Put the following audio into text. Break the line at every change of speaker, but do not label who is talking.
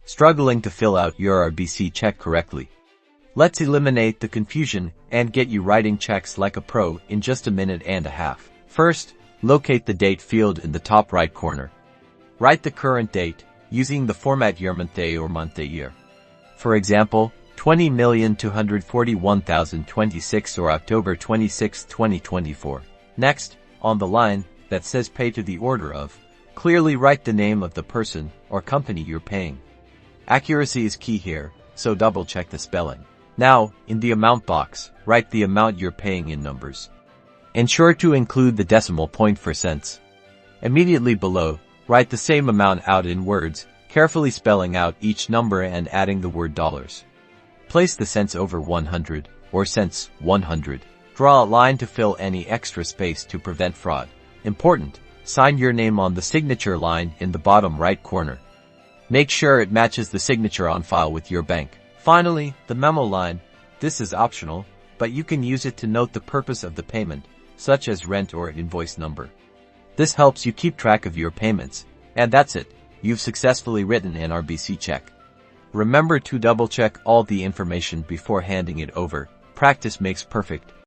Struggling to fill out your RBC check correctly? Let's eliminate the confusion and get you writing checks like a pro in just a minute and a half. First, locate the date field in the top right corner. Write the current date using the format year month day or month day year. For example, 20,241,026 or October 26, 2024. Next, on the line that says pay to the order of, clearly write the name of the person or company you're paying. Accuracy is key here, so double check the spelling. Now, in the amount box, write the amount you're paying in numbers. Ensure to include the decimal point for cents. Immediately below, write the same amount out in words, carefully spelling out each number and adding the word dollars. Place the cents over 100, or cents 100. Draw a line to fill any extra space to prevent fraud. Important, sign your name on the signature line in the bottom right corner. Make sure it matches the signature on file with your bank. Finally, the memo line. This is optional, but you can use it to note the purpose of the payment, such as rent or invoice number. This helps you keep track of your payments. And that's it. You've successfully written an RBC check. Remember to double-check all the information before handing it over. Practice makes perfect.